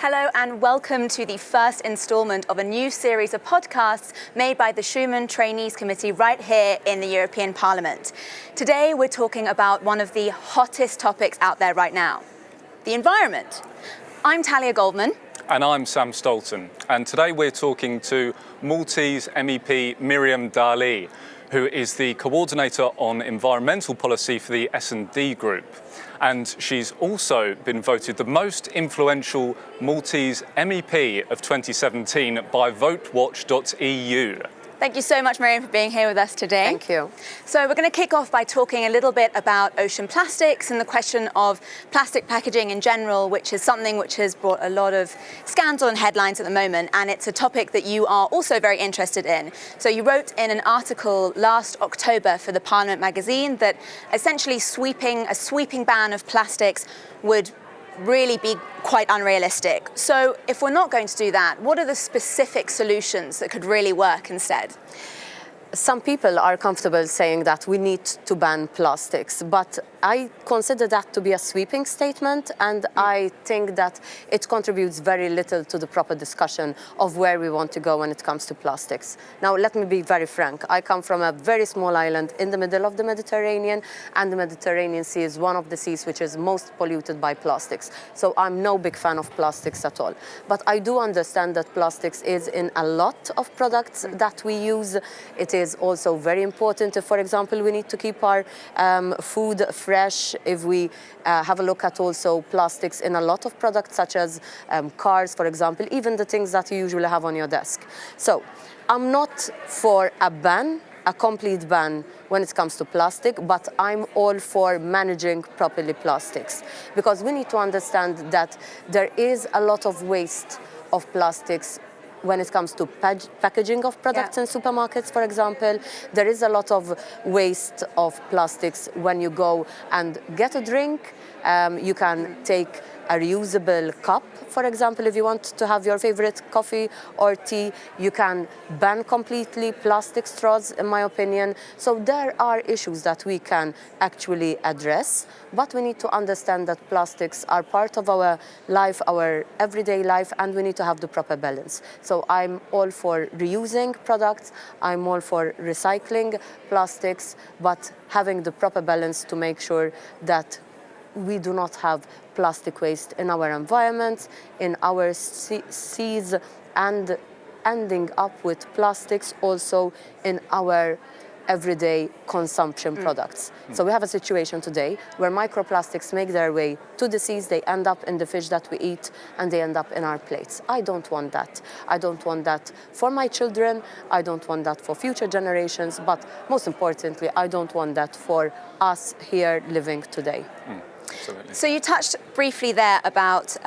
Hello and welcome to the first instalment of a new series of podcasts made by the Schuman Trainees Committee right here in the European Parliament. Today we're talking about one of the hottest topics out there right now, the environment. I'm Talia Goldman. And I'm Sam Stolton. And today we're talking to Maltese MEP Miriam Dalli, who is the coordinator on environmental policy for the S&D group. And she's also been voted the most influential Maltese MEP of 2017 by votewatch.eu. Thank you so much, Miriam, for being here with us today. Thank you. So we're going to kick off by talking a little bit about ocean plastics and the question of plastic packaging in general, which is something which has brought a lot of scandal and headlines at the moment, and it's a topic that you are also very interested in. So you wrote in an article last October for the Parliament magazine that essentially a sweeping ban of plastics would really be quite unrealistic. So if we're not going to do that, what are the specific solutions that could really work instead? Some people are comfortable saying that we need to ban plastics, but I consider that to be a sweeping statement, and I think that it contributes very little to the proper discussion of where we want to go when it comes to plastics. Now, let me be very frank. I come from a very small island in the middle of the Mediterranean, and the Mediterranean Sea is one of the seas which is most polluted by plastics. So I'm no big fan of plastics at all. But I do understand that plastics is in a lot of products that we use. It is also very important. For example, we need to keep our food fresh. If we have a look at also plastics in a lot of products, such as cars, for example, even the things that you usually have on your desk. So I'm not for a ban, a complete ban when it comes to plastic, but I'm all for managing properly plastics, because we need to understand that there is a lot of waste of plastics when it comes to packaging of products in supermarkets, for example. There is a lot of waste of plastics when you go and get a drink. You can take a reusable cup, for example, if you want to have your favorite coffee or tea. You can ban completely plastic straws, in my opinion. So there are issues that we can actually address, but we need to understand that plastics are part of our life, our everyday life, and we need to have the proper balance. So I'm all for reusing products, I'm all for recycling plastics, but having the proper balance to make sure that we do not have plastic waste in our environment, in our seas, and ending up with plastics also in our everyday consumption products. So we have a situation today where microplastics make their way to the seas, they end up in the fish that we eat, and they end up in our plates. I don't want that. I don't want that for my children, I don't want that for future generations, but most importantly, I don't want that for us here living today. Absolutely. So you touched briefly there about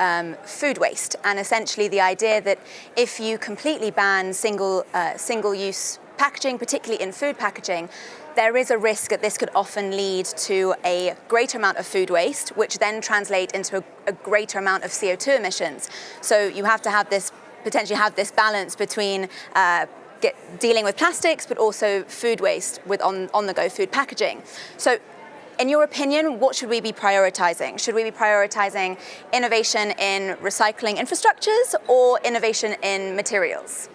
food waste, and essentially the idea that if you completely ban single-use packaging, particularly in food packaging, there is a risk that this could often lead to a greater amount of food waste, which then translate into a greater amount of CO2 emissions. So you have to have this, potentially have this balance between dealing with plastics, but also food waste with on-the-go food packaging. So in your opinion, what should we be prioritizing? Should we be prioritizing innovation in recycling infrastructures or innovation in materials?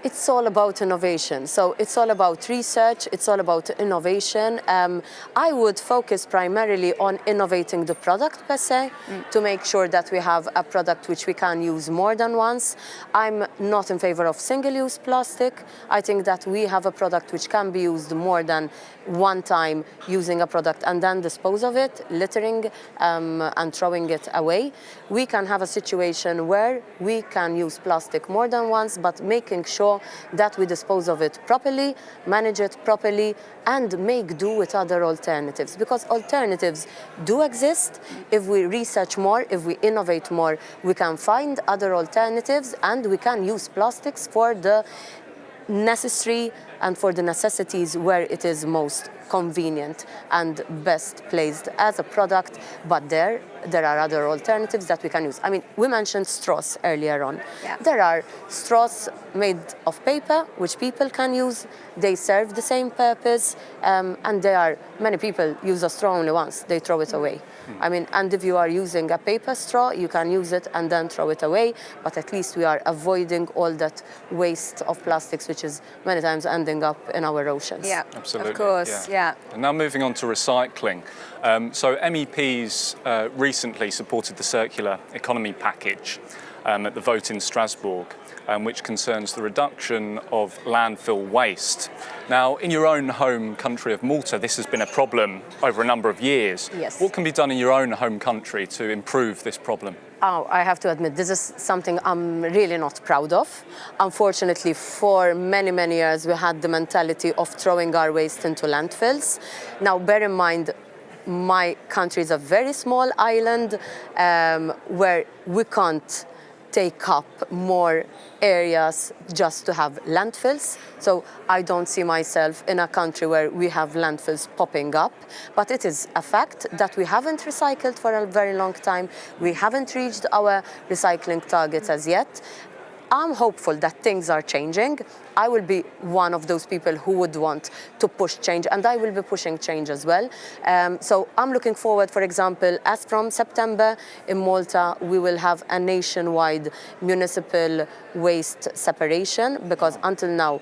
It's all about innovation. So it's all about research, it's all about innovation. I would focus primarily on innovating the product per se, to make sure that we have a product which we can use more than once. I'm not in favor of single-use plastic. I think that we have a product which can be used more than one time, using a product and then dispose of it, littering and throwing it away. We can have a situation where we can use plastic more than once, but making sure that we dispose of it properly, manage it properly, and make do with other alternatives, because alternatives do exist. If we research more, if we innovate more, we can find other alternatives, and we can use plastics for the necessary and for the necessities where it is most convenient and best placed as a product, but there are other alternatives that we can use. I mean, we mentioned straws earlier on. Yeah. There are straws made of paper, which people can use. They serve the same purpose, and many people use a straw only once, they throw it away. I mean, and if you are using a paper straw, you can use it and then throw it away, but at least we are avoiding all that waste of plastics, which is many times ending up in our oceans. Yeah, Absolutely. of course, yeah. And now moving on to recycling. So MEPs recently supported the circular economy package at the vote in Strasbourg, which concerns the reduction of landfill waste. Now, in your own home country of Malta, this has been a problem over a number of years. Yes. What can be done in your own home country to improve this problem? Oh, I have to admit, this is something I'm really not proud of. Unfortunately, for many, many years, we had the mentality of throwing our waste into landfills. Now, bear in mind, my country is a very small island where we can't take up more areas just to have landfills. So I don't see myself in a country where we have landfills popping up. But it is a fact that we haven't recycled for a very long time. We haven't reached our recycling targets as yet. I'm hopeful that things are changing. I will be one of those people who would want to push change, and I will be pushing change as well. So I'm looking forward, for example, as from September in Malta, we will have a nationwide municipal waste separation, because until now,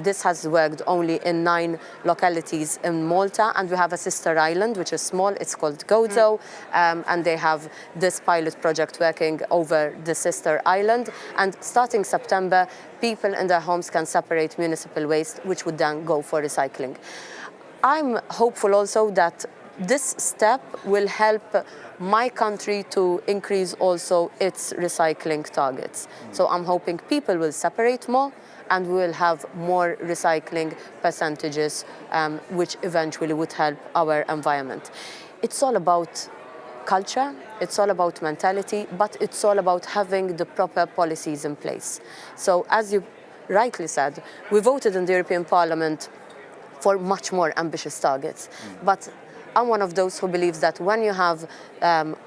this has worked only in 9 localities in Malta, and we have a sister island, which is small, it's called Gozo, and they have this pilot project working over the sister island. And starting September, people in their homes can separate municipal waste, which would then go for recycling. I'm hopeful also that this step will help my country to increase also its recycling targets. So I'm hoping people will separate more and we will have more recycling percentages, which eventually would help our environment. It's all about culture, it's all about mentality, but it's all about having the proper policies in place. So as you rightly said, we voted in the European Parliament for much more ambitious targets. But I'm one of those who believes that when you have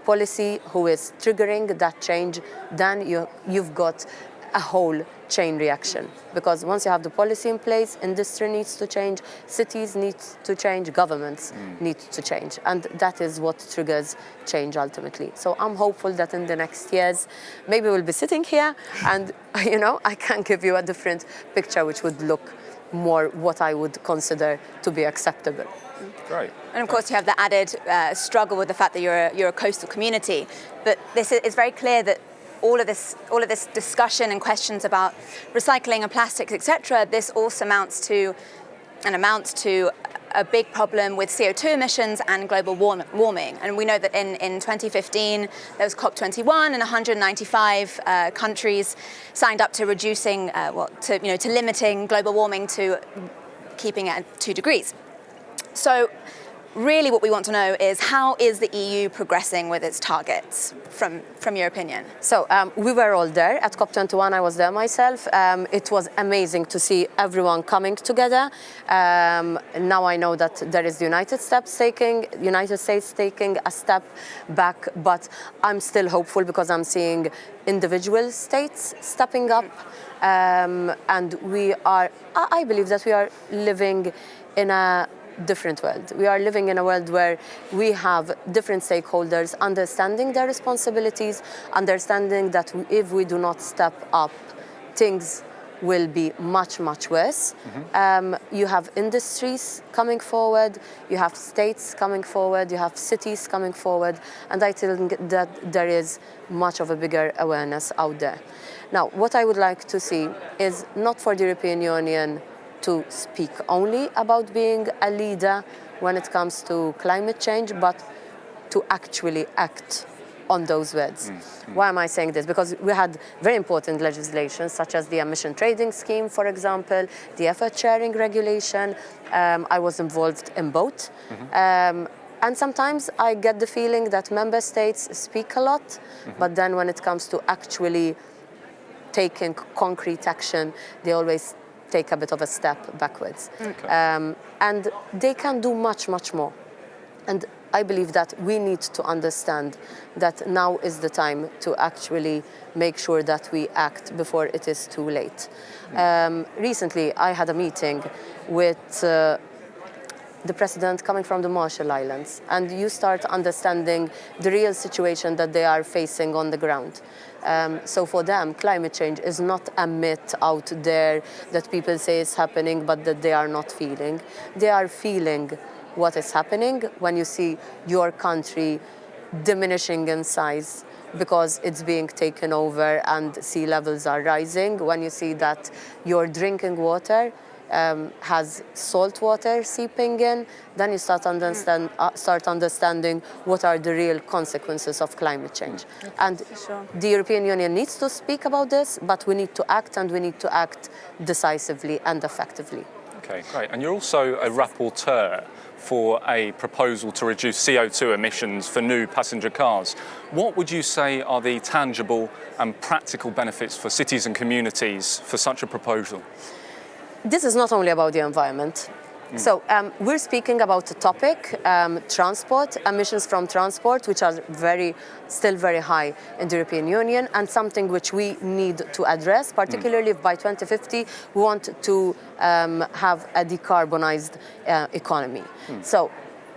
policy who is triggering that change, then you've got a whole chain reaction. Because once you have the policy in place, industry needs to change, cities need to change, governments need to change. And that is what triggers change ultimately. So I'm hopeful that in the next years, maybe we'll be sitting here and, I can give you a different picture which would look more what I would consider to be acceptable. Great. And of course, you have the added struggle with the fact that you're a coastal community. But it's very clear that all of this discussion and questions about recycling and plastics, etc., this also amounts to a big problem with CO2 emissions and global warming. And we know that in 2015, there was COP21 and 195 countries signed up to reducing, to limiting global warming to keeping it at 2 degrees. So really what we want to know is, how is the EU progressing with its targets from your opinion? So we were all there at COP21. I was there myself. It was amazing to see everyone coming together. Now I know that there is the United States taking a step back, but I'm still hopeful because I'm seeing individual states stepping up. And I believe that we are living in a different world. We are living in a world where we have different stakeholders understanding their responsibilities, understanding that if we do not step up, things will be much, much worse. You have industries coming forward, you have states coming forward, you have cities coming forward, and I think that there is much of a bigger awareness out there. Now, what I would like to see is not for the European Union to speak only about being a leader when it comes to climate change, but to actually act on those words. Why am I saying this? Because we had very important legislation, such as the emission trading scheme, for example, the effort sharing regulation. I was involved in both. And sometimes I get the feeling that member states speak a lot, but then when it comes to actually taking concrete action, they always take a bit of a step backwards. Okay. And they can do much, much more. And I believe that we need to understand that now is the time to actually make sure that we act before it is too late. Recently, I had a meeting with the president coming from the Marshall Islands, and you start understanding the real situation that they are facing on the ground. So for them, climate change is not a myth out there that people say is happening, but that they are not feeling. They are feeling what is happening when you see your country diminishing in size because it's being taken over and sea levels are rising, when you see that your drinking water has salt water seeping in, then you start understanding what are the real consequences of climate change. And the European Union needs to speak about this, but we need to act, and we need to act decisively and effectively. Okay, great. And you're also a rapporteur for a proposal to reduce CO2 emissions for new passenger cars. What would you say are the tangible and practical benefits for cities and communities for such a proposal? This is not only about the environment. So we're speaking about the topic, transport, emissions from transport, which are still very high in the European Union, and something which we need to address, particularly if by 2050 we want to have a decarbonized economy. So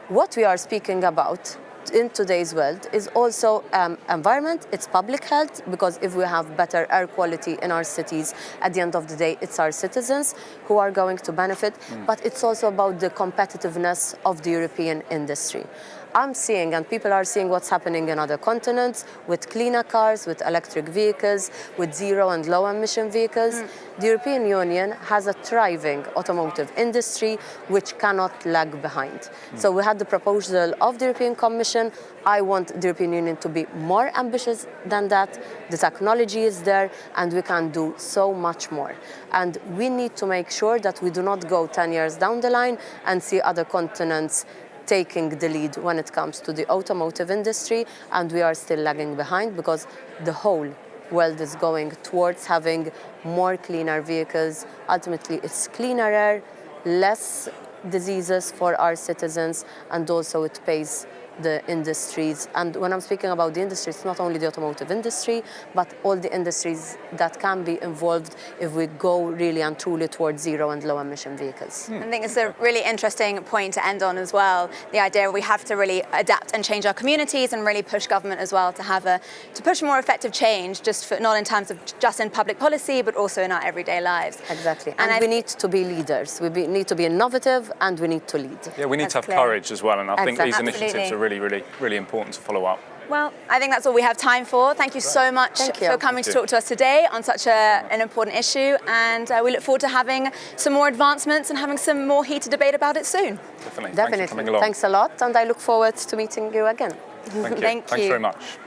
what we are speaking about in today's world is also environment, it's public health, because if we have better air quality in our cities, at the end of the day, it's our citizens who are going to benefit, but it's also about the competitiveness of the European industry. I'm seeing, and people are seeing what's happening in other continents with cleaner cars, with electric vehicles, with zero and low emission vehicles. The European Union has a thriving automotive industry which cannot lag behind. So we had the proposal of the European Commission. I want the European Union to be more ambitious than that. The technology is there, and we can do so much more. And we need to make sure that we do not go 10 years down the line and see other continents taking the lead when it comes to the automotive industry, and we are still lagging behind because the whole world is going towards having more cleaner vehicles. Ultimately, it's cleaner air, less diseases for our citizens, and also it pays the industries. And when I'm speaking about the industry, it's not only the automotive industry, but all the industries that can be involved if we go really and truly towards zero and low emission vehicles. I think it's a really interesting point to end on as well. The idea we have to really adapt and change our communities and really push government as well to push more effective change, not in terms of just in public policy, but also in our everyday lives. Exactly. And we need to be leaders. Need to be innovative, and we need to lead. Yeah, we need to have courage as well, and I think these initiatives are really important to follow up. Well, I think that's all we have time for. Thank you so much for coming to talk to us today on such an important issue, and we look forward to having some more advancements and having some more heated debate about it soon. Definitely. Thanks for coming along. Thanks a lot, and I look forward to meeting you again. Thank you. Thanks very much.